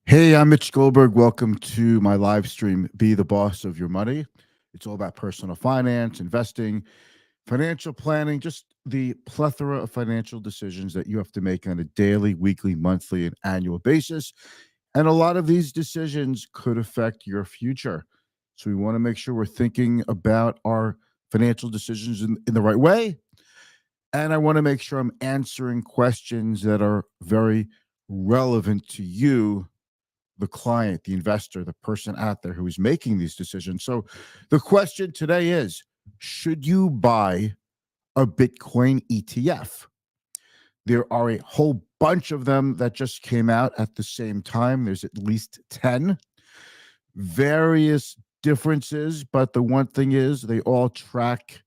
Hey, I'm Mitch Goldberg. Welcome to my live stream, Be the Boss of Your Money. It's all about personal finance, investing, financial planning, just the plethora of financial decisions that you have to make on a daily, weekly, monthly, and annual basis. And a lot of these decisions could affect your future. So we want to make sure we're thinking about our financial decisions in the right way. And I want to make sure I'm answering questions that are very relevant to you, the client, the investor, the person out there who is making these decisions. So the question today is, should you buy a Bitcoin ETF? There are a whole bunch of them that just came out at the same time. There's at least 10 various differences, but the one thing is they all track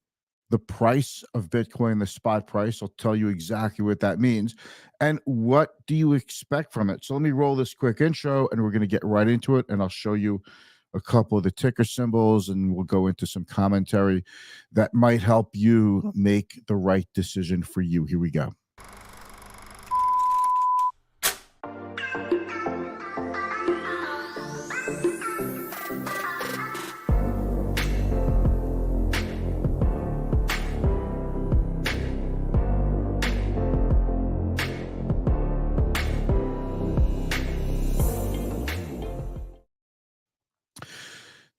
the price of Bitcoin, the spot price. I'll tell you exactly what that means. And what do you expect from it? So let me roll this quick intro and we're going to get right into it. And I'll show you a couple of the ticker symbols and we'll go into some commentary that might help you make the right decision for you. Here we go.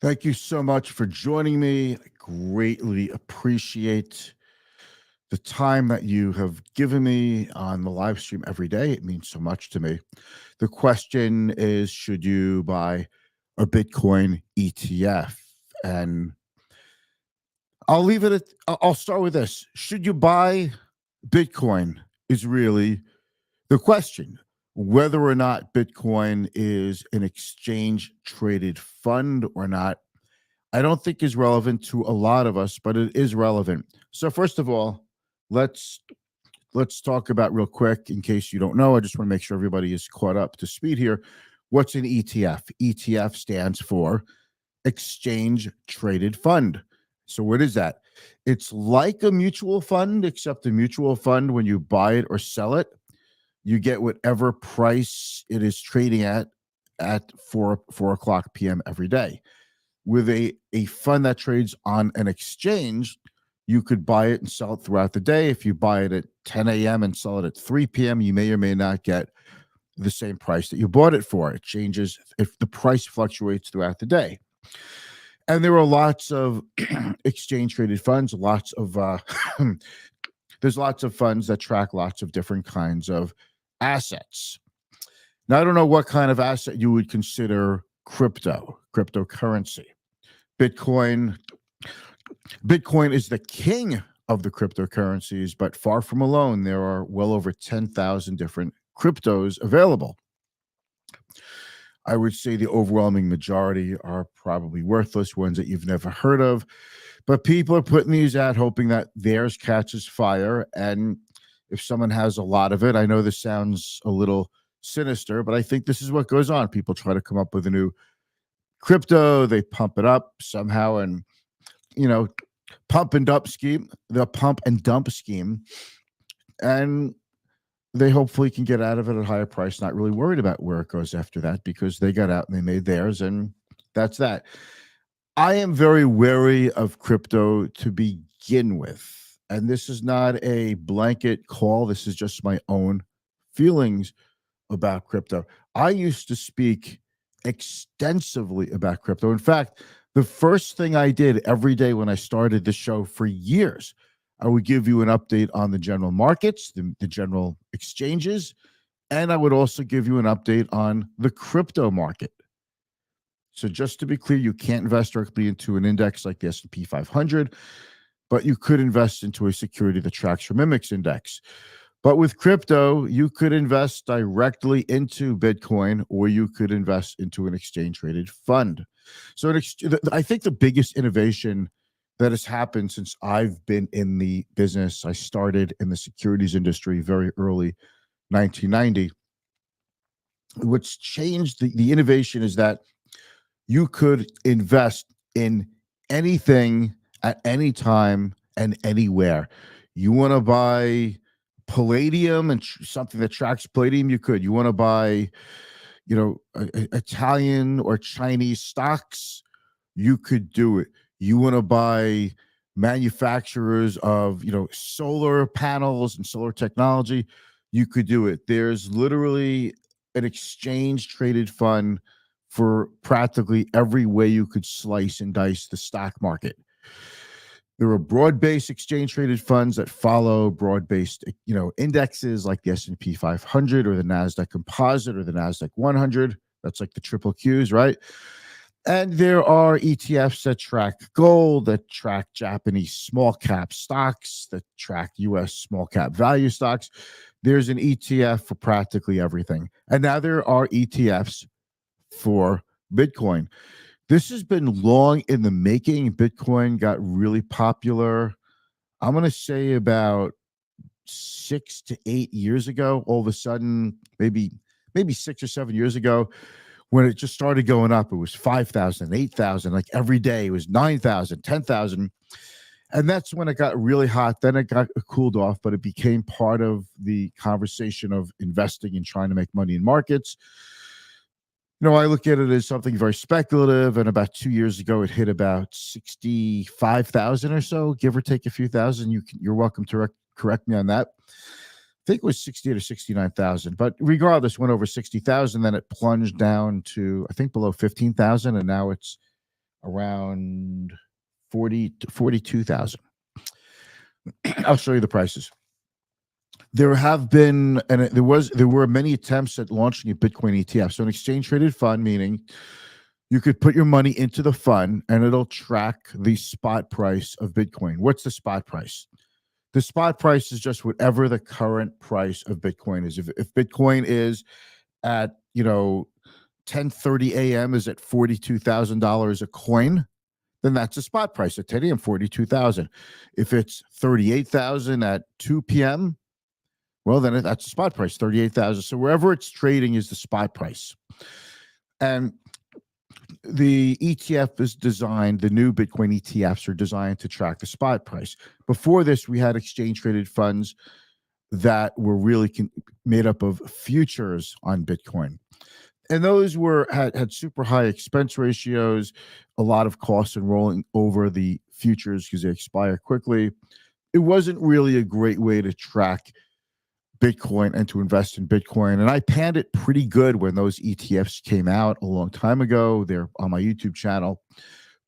Thank you so much for joining me. I greatly appreciate the time that you have given me on the live stream every day. It means so much to me. The question is, should you buy a Bitcoin ETF? And I'll leave it at, I'll start with this. Should you buy Bitcoin is really the question. Whether or not Bitcoin is an exchange traded fund or not, I don't think is relevant to a lot of us, but it is relevant. So first of all, let's talk about real quick, in case you don't know, I just want to make sure everybody is caught up to speed here. What's an ETF? ETF stands for exchange traded fund. So what is that? It's like a mutual fund, except a mutual fund, when you buy it or sell it, you get whatever price it is trading at 4 o'clock p.m. every day. With a fund that trades on an exchange, you could buy it and sell it throughout the day. If you buy it at 10 a.m. and sell it at 3 p.m., you may or may not get the same price that you bought it for. It changes if the price fluctuates throughout the day. And there are lots of exchange traded funds, lots of there's lots of funds that track lots of different kinds of assets. Now, I don't know what kind of asset you would consider cryptocurrency. Bitcoin is the king of the cryptocurrencies, but far from alone. There are well over 10,000 different cryptos available. I would say the overwhelming majority are probably worthless, ones that you've never heard of. But people are putting these out hoping that theirs catches fire. And if someone has a lot of it, I know this sounds a little sinister, but I think this is what goes on. People try to come up with a new crypto, they pump it up somehow, and pump and dump scheme, the pump and dump scheme, and they hopefully can get out of it at a higher price, not really worried about where it goes after that, because they got out and they made theirs, and that's that. I am very wary of crypto to begin with, and this is not a blanket call. This is just my own feelings about crypto. I used to speak extensively about crypto. In fact, the first thing I did every day when I started the show for years, I would give you an update on the general markets, the general exchanges, and I would also give you an update on the crypto market. So just to be clear, you can't invest directly into an index like the S&P 500, but you could invest into a security that tracks your mimics index. But with crypto, you could invest directly into Bitcoin, or you could invest into an exchange traded fund. So I think the biggest innovation that has happened since I've been in the business, I started in the securities industry very early, 1990. What's changed, the innovation is that you could invest in anything at any time and anywhere. You want to buy palladium and something that tracks palladium, you could. You want to buy, Italian or Chinese stocks, you could do it. You want to buy manufacturers of, solar panels and solar technology, you could do it. There's literally an exchange traded fund for practically every way you could slice and dice the stock market. There are broad-based exchange-traded funds that follow broad-based, indexes like the S&P 500 or the NASDAQ Composite or the NASDAQ 100. That's like the triple Qs, right? And there are ETFs that track gold, that track Japanese small-cap stocks, that track U.S. small-cap value stocks. There's an ETF for practically everything. And now there are ETFs for Bitcoin. This has been long in the making. Bitcoin got really popular, I'm going to say about 6 to 8 years ago. All of a sudden, maybe 6 or 7 years ago, when it just started going up, it was 5,000, 8,000, like every day. It was 9,000, 10,000. And that's when it got really hot. Then it got cooled off, but it became part of the conversation of investing and trying to make money in markets. I look at it as something very speculative, and about 2 years ago, it hit about 65,000 or so, give or take a few thousand. You're welcome to correct me on that. I think it was 68 or 69,000, but regardless, went over 60,000. Then it plunged down to, I think, below 15,000, and now it's around 40 to 42,000. I'll show you the prices. There have been, and there were many attempts at launching a Bitcoin ETF. So an exchange traded fund, meaning you could put your money into the fund and it'll track the spot price of Bitcoin. What's the spot price? The spot price is just whatever the current price of Bitcoin is. If Bitcoin is at, 10:30 a.m. is at $42,000 a coin, then that's a spot price at 10 a.m., 42,000. If it's 38,000 at 2 p.m., well, then that's the spot price, 38,000. So wherever it's trading is the spot price. And the ETF is designed, the new Bitcoin ETFs are designed to track the spot price. Before this, we had exchange traded funds that were really made up of futures on Bitcoin. And those had super high expense ratios, a lot of costs in rolling over the futures because they expire quickly. It wasn't really a great way to track Bitcoin and to invest in Bitcoin. And I panned it pretty good when those ETFs came out a long time ago. They're on my YouTube channel.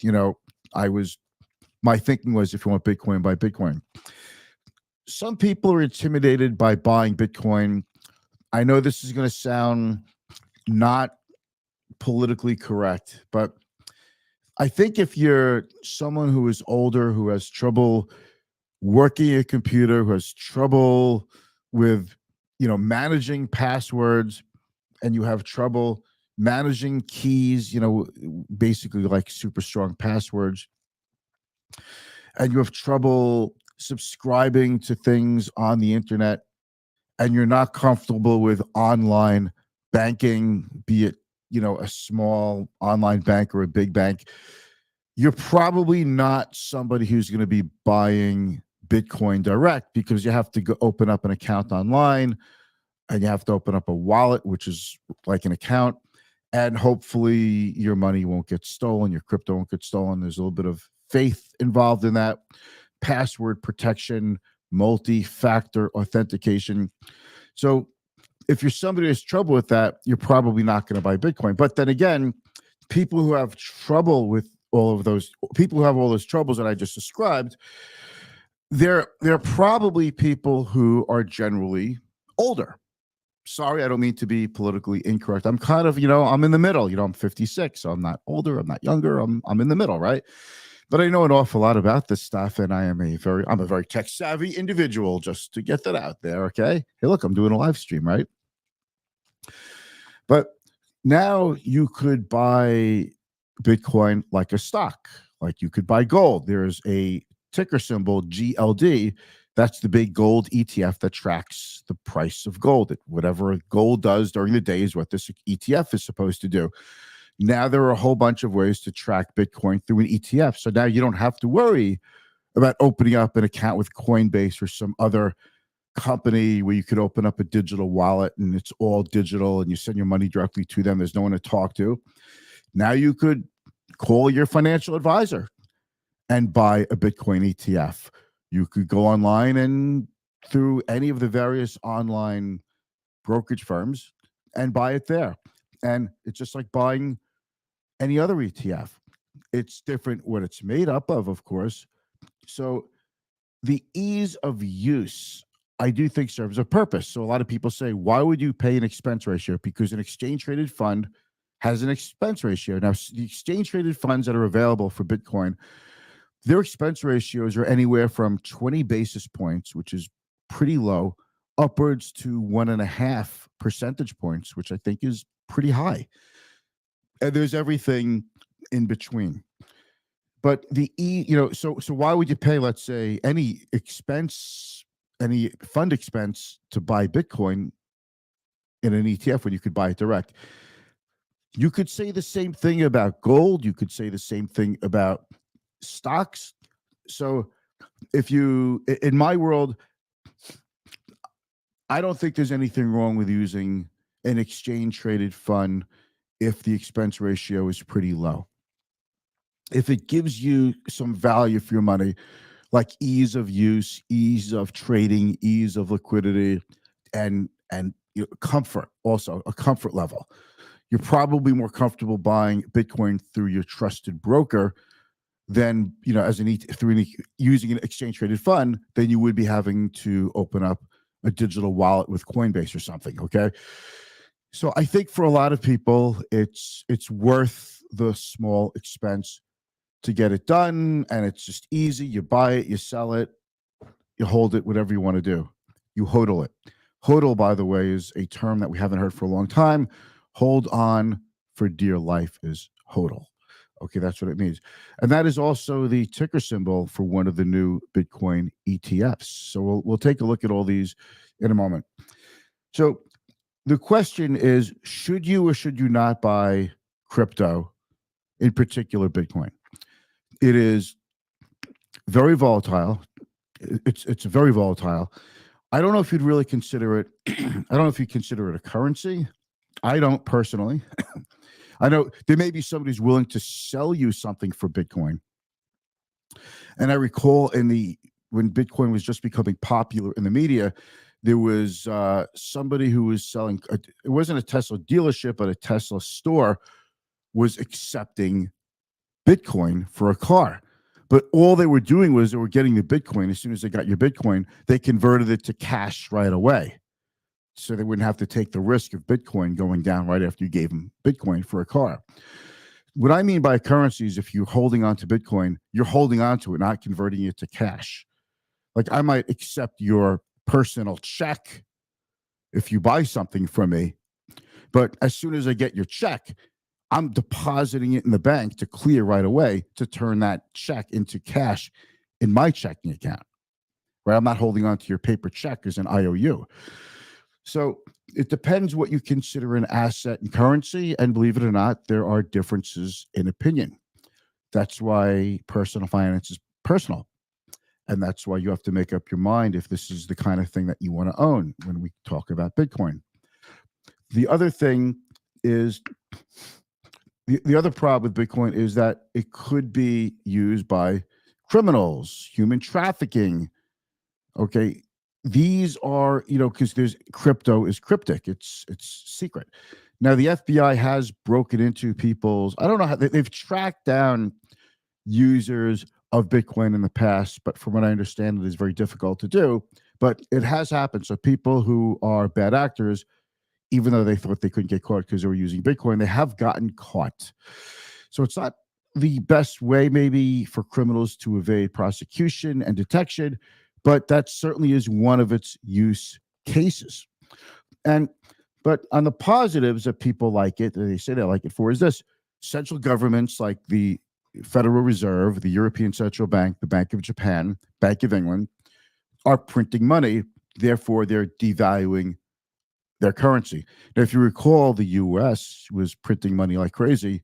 My thinking was, if you want Bitcoin, buy Bitcoin. Some people are intimidated by buying Bitcoin. I know this is going to sound not politically correct, but I think if you're someone who is older, who has trouble working a computer, who has trouble with, managing passwords, and you have trouble managing keys, basically like super strong passwords, and you have trouble subscribing to things on the internet, and you're not comfortable with online banking, be it, a small online bank or a big bank, you're probably not somebody who's going to be buying Bitcoin direct, because you have to go open up an account online, and you have to open up a wallet, which is like an account, and hopefully your money won't get stolen, your crypto won't get stolen. There's a little bit of faith involved in that, password protection, multi-factor authentication. So if you're somebody who has trouble with that, you're probably not going to buy Bitcoin. But then again, people who have trouble with all of those, people who have all those troubles that I just described, they're probably people who are generally older. Sorry, I don't mean to be politically incorrect. I'm kind of, I'm in the middle. I'm 56, so I'm not older, I'm not younger. I'm in the middle, right? But I know an awful lot about this stuff, and I'm a very tech savvy individual, just to get that out there. Okay. Hey, look, I'm doing a live stream, right? But now you could buy Bitcoin like a stock, like you could buy gold. There's a ticker symbol GLD. That's the big gold ETF that tracks the price of gold. Whatever gold does during the day is what this ETF is supposed to do. Now there are a whole bunch of ways to track Bitcoin through an ETF. So now you don't have to worry about opening up an account with Coinbase or some other company where you could open up a digital wallet and it's all digital and you send your money directly to them. There's no one to talk to. Now you could call your financial advisor and buy a Bitcoin ETF. You could go online and through any of the various online brokerage firms and buy it there. And it's just like buying any other ETF. It's different what it's made up of course. So the ease of use, I do think serves a purpose. So a lot of people say, why would you pay an expense ratio? Because an exchange traded fund has an expense ratio. Now, the exchange traded funds that are available for Bitcoin, their expense ratios are anywhere from 20 basis points, which is pretty low, upwards to 1.5 percentage points, which I think is pretty high. And there's everything in between. But so why would you pay, let's say, any fund expense to buy Bitcoin in an ETF when you could buy it direct? You could say the same thing about gold. You could say the same thing about stocks. So in my world, I don't think there's anything wrong with using an exchange traded fund if the expense ratio is pretty low. If it gives you some value for your money, like ease of use, ease of trading, ease of liquidity, and comfort, also a comfort level, you're probably more comfortable buying Bitcoin through your trusted broker than using an exchange traded fund than you would be having to open up a digital wallet with Coinbase or something. Okay, so I think for a lot of people, it's worth the small expense to get it done, and it's just easy. You buy it, you sell it, you hold it, whatever you want to do. You hodl it. Hodl, by the way, is a term that we haven't heard for a long time. Hold on for dear life is hodl. Okay, that's what it means. And that is also the ticker symbol for one of the new Bitcoin ETFs. So we'll take a look at all these in a moment. So the question is, should you or should you not buy crypto, in particular Bitcoin? It is very volatile. It's very volatile. I don't know if you'd really consider it. I don't know if you consider it a currency. I don't personally. I know there may be somebody who's willing to sell you something for Bitcoin. And I recall when Bitcoin was just becoming popular in the media, there was somebody who was selling. It wasn't a Tesla dealership, but a Tesla store was accepting Bitcoin for a car. But all they were doing was they were getting the Bitcoin. As soon as they got your Bitcoin, they converted it to cash right away. So they wouldn't have to take the risk of Bitcoin going down right after you gave them Bitcoin for a car. What I mean by currency is if you're holding on to Bitcoin, you're holding on to it, not converting it to cash. Like I might accept your personal check if you buy something from me, but as soon as I get your check, I'm depositing it in the bank to clear right away to turn that check into cash in my checking account, right? I'm not holding on to your paper check as an IOU. So it depends what you consider an asset and currency. And believe it or not, there are differences in opinion. That's why personal finance is personal. And that's why you have to make up your mind if this is the kind of thing that you want to own when we talk about Bitcoin. The other thing is, the other problem with Bitcoin is that it could be used by criminals, human trafficking. Okay. These are, because crypto is cryptic. It's secret. Now, the FBI has broken into people's, I don't know how they've tracked down users of Bitcoin in the past, but from what I understand, it is very difficult to do. But it has happened. So people who are bad actors, even though they thought they couldn't get caught because they were using Bitcoin, they have gotten caught. So it's not the best way maybe for criminals to evade prosecution and detection, but that certainly is one of its use cases. But on the positives that people like it, they say they like it for, is this: central governments like the Federal Reserve, the European Central Bank, the Bank of Japan, Bank of England, are printing money. Therefore, they're devaluing their currency. Now, if you recall, the U.S. was printing money like crazy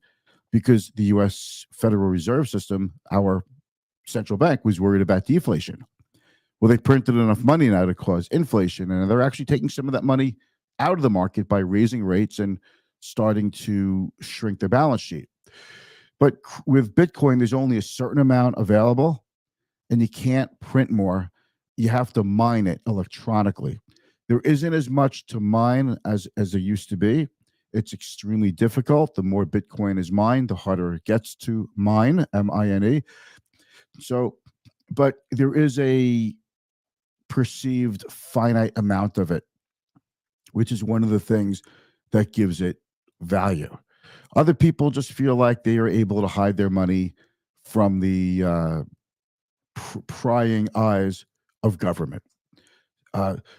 because the U.S. Federal Reserve System, our central bank, was worried about deflation. Well, they printed enough money now to cause inflation, and they're actually taking some of that money out of the market by raising rates and starting to shrink their balance sheet. But with Bitcoin, there's only a certain amount available, and you can't print more. You have to mine it electronically. There isn't as much to mine as there used to be. It's extremely difficult. The more Bitcoin is mined, the harder it gets to mine, mine. So, but there is a perceived finite amount of it, which is one of the things that gives it value. Other people just feel like they are able to hide their money from the prying eyes of government.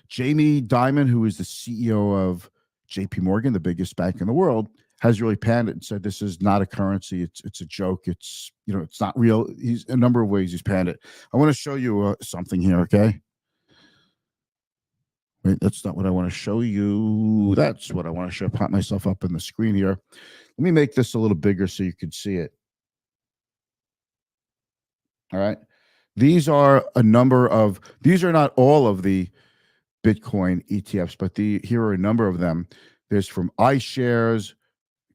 Jamie Dimon, who is the CEO of JP Morgan, the biggest bank in the world, has really panned it and said this is not a currency. It's a joke. It's not real. He's a number of ways he's panned it. I want to show you something here, okay? Wait, that's not what I want to show you. That's what I want to show. Pop myself up in the screen here. Let me make this a little bigger so you can see it. All right. These are these are not all of the Bitcoin ETFs, but here are a number of them. There's from iShares,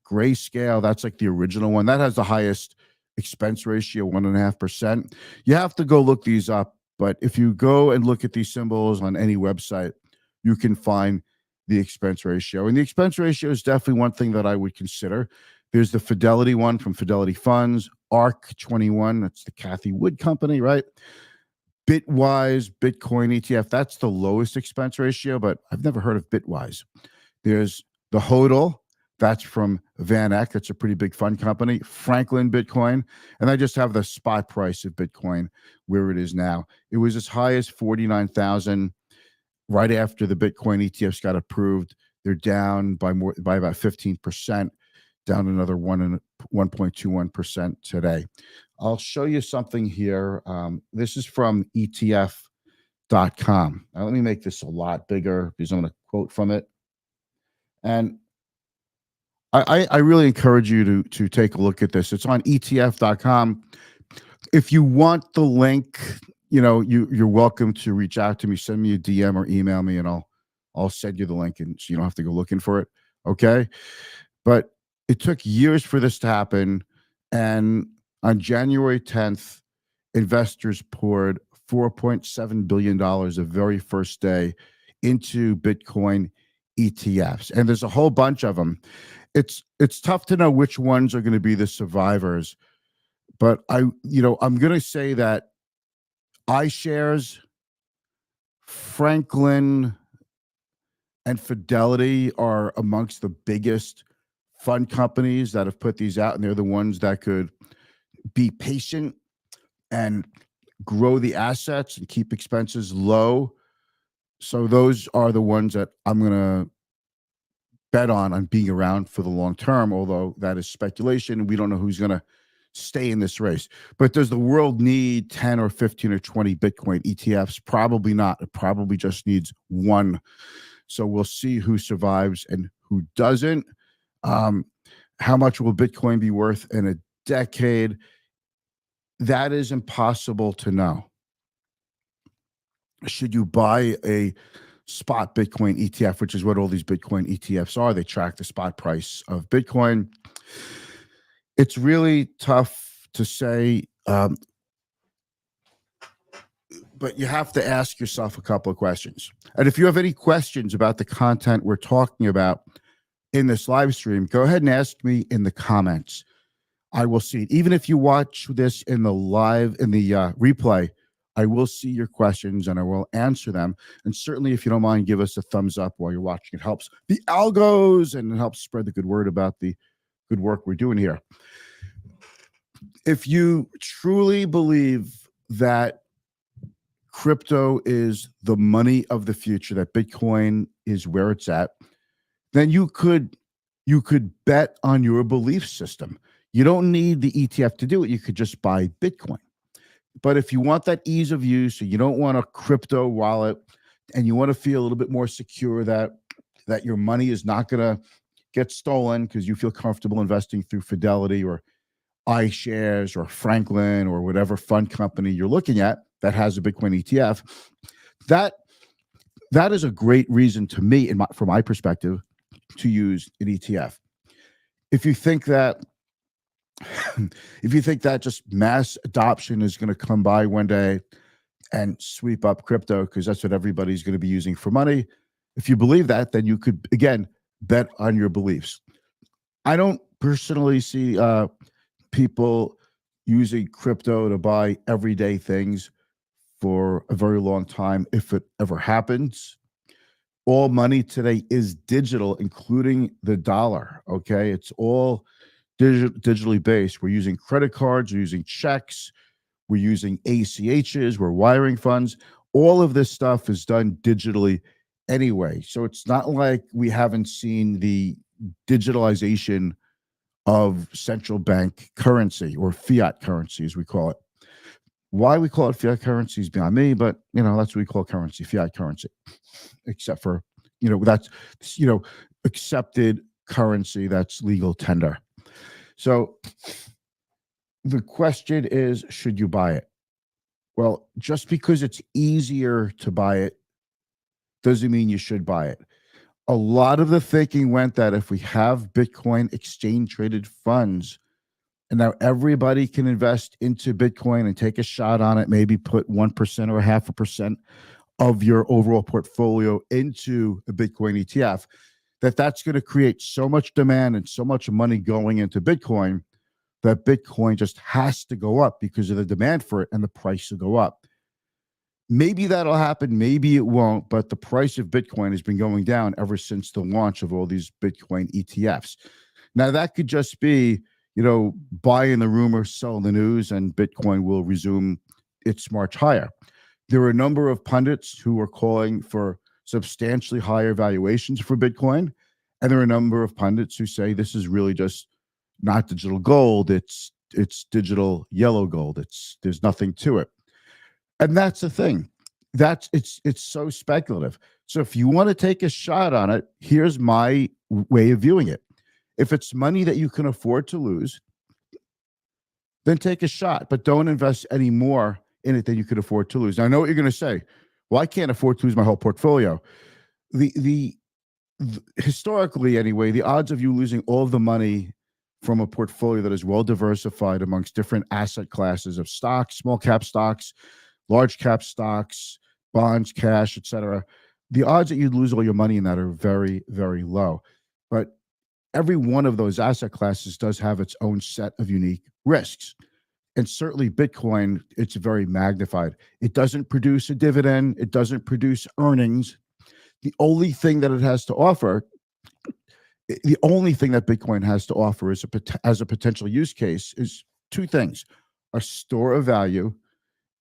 Grayscale. That's like the original one. That has the highest expense ratio, 1.5%. You have to go look these up, but if you go and look at these symbols on any website, you can find the expense ratio. And the expense ratio is definitely one thing that I would consider. There's the Fidelity one from Fidelity Funds, ARC21, that's the Kathy Wood company, right? Bitwise, Bitcoin ETF, that's the lowest expense ratio, but I've never heard of Bitwise. There's the HODL, that's from Van Eck. It's a pretty big fund company. Franklin Bitcoin, and I just have the spot price of Bitcoin where it is now. It was as high as 49,000 right after the Bitcoin ETFs got approved. They're down by about 15%, down another 1.21% today. I'll show you something here. This is from ETF.com. Now, let me make this a lot bigger because I'm going to quote from it. And I really encourage you to take a look at this. It's on ETF.com. If you want the link, you're welcome to reach out to me, send me a DM or email me, and I'll send you the link, and so you don't have to go looking for it. Okay. But it took years for this to happen. And on January 10th, investors poured $4.7 billion the very first day into Bitcoin ETFs. And there's a whole bunch of them. It's tough to know which ones are going to be the survivors. But I'm going to say that iShares, Franklin, and Fidelity are amongst the biggest fund companies that have put these out, and they're the ones that could be patient and grow the assets and keep expenses low. So those are the ones that I'm going to bet on being around for the long term, although that is speculation. We don't know who's going to stay in this race. But does the world need 10 or 15 or 20 Bitcoin ETFs? Probably not. It probably just needs one. So we'll see who survives and who doesn't. How much will Bitcoin be worth in a decade? That is impossible to know. Should you buy a spot Bitcoin ETF, which is what all these Bitcoin ETFs are? They track the spot price of Bitcoin. It's really tough to say, but you have to ask yourself a couple of questions. And if you have any questions about the content we're talking about in this live stream, go ahead and ask me in the comments. I will see it. Even if you watch this in the replay, I will see your questions and I will answer them. And certainly, if you don't mind, give us a thumbs up while you're watching. It helps the algos and it helps spread the good word about the good work we're doing here. If you truly believe that crypto is the money of the future, that Bitcoin is where it's at, then you could bet on your belief system. You don't need the ETF to do it. You could just buy Bitcoin. But if you want that ease of use, so you don't want a crypto wallet, and you want to feel a little bit more secure that your money is not going to get stolen because you feel comfortable investing through Fidelity or iShares or Franklin or whatever fund company you're looking at, that has a Bitcoin ETF, that is a great reason to me, from my perspective, to use an ETF. If you think that just mass adoption is going to come by one day and sweep up crypto because that's what everybody's going to be using for money, if you believe that, then you could, again, bet on your beliefs. I don't personally see people using crypto to buy everyday things for a very long time, if it ever happens. All money today is digital, including the dollar. Okay, it's all digitally based. We're using credit cards, we're using checks, we're using ACHs, we're wiring funds. All of this stuff is done digitally anyway. So it's not like we haven't seen the digitalization of central bank currency, or fiat currency, as we call it. Why we call it fiat currency is beyond me, but that's what we call currency, fiat currency. Except for, that's, accepted currency that's legal tender. So the question is, should you buy it? Well, just because it's easier to buy it doesn't mean you should buy it. A lot of the thinking went that if we have Bitcoin exchange traded funds, and now everybody can invest into Bitcoin and take a shot on it, maybe put 1% or 0.5% of your overall portfolio into a Bitcoin ETF, that's going to create so much demand and so much money going into Bitcoin that Bitcoin just has to go up because of the demand for it, and the price will go up. Maybe that'll happen, maybe it won't, but the price of Bitcoin has been going down ever since the launch of all these Bitcoin ETFs. Now, that could just be, buying the rumor, sell the news, and Bitcoin will resume its march higher. There are a number of pundits who are calling for substantially higher valuations for Bitcoin, and there are a number of pundits who say this is really just not digital gold, it's digital yellow gold. There's nothing to it. And that's the thing. It's so speculative. So if you want to take a shot on it, here's my way of viewing it. If it's money that you can afford to lose, then take a shot, but don't invest any more in it than you could afford to lose. Now, I know what you're going to say. Well, I can't afford to lose my whole portfolio. Historically, anyway, the odds of you losing all of the money from a portfolio that is well diversified amongst different asset classes of stocks, small cap stocks, large cap stocks, bonds, cash, etc., the odds that you'd lose all your money in that are very, very low. But every one of those asset classes does have its own set of unique risks. And certainly Bitcoin, it's very magnified. It doesn't produce a dividend. It doesn't produce earnings. The only thing that it has to offer, the only thing that Bitcoin has to offer as a potential use case is two things: a store of value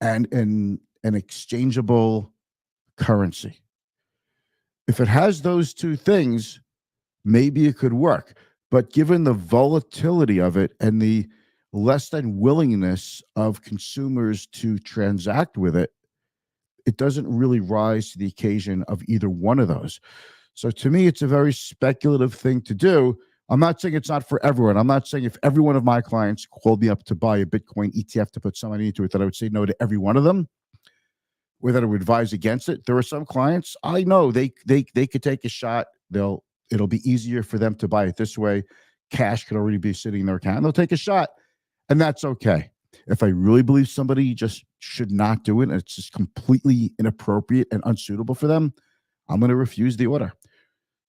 and an exchangeable currency. If it has those two things, maybe it could work. But given the volatility of it and the less than willingness of consumers to transact with it, it doesn't really rise to the occasion of either one of those. So to me, it's a very speculative thing to do. I'm not saying it's not for everyone. I'm not saying if every one of my clients called me up to buy a Bitcoin ETF to put some money into it, that I would say no to every one of them, or that I would advise against it. There are some clients I know they could take a shot. It'll be easier for them to buy it this way. Cash could already be sitting in their account. They'll take a shot, and that's okay. If I really believe somebody just should not do it, and it's just completely inappropriate and unsuitable for them, I'm going to refuse the order.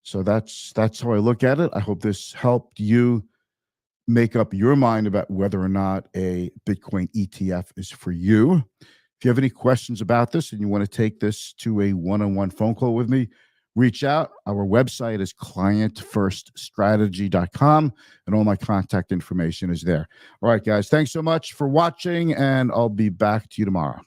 So that's how I look at it. I hope this helped you make up your mind about whether or not a Bitcoin ETF is for you. If you have any questions about this and you want to take this to a one-on-one phone call with me, reach out. Our website is clientfirststrategy.com, and all my contact information is there. All right, guys, thanks so much for watching, and I'll be back to you tomorrow.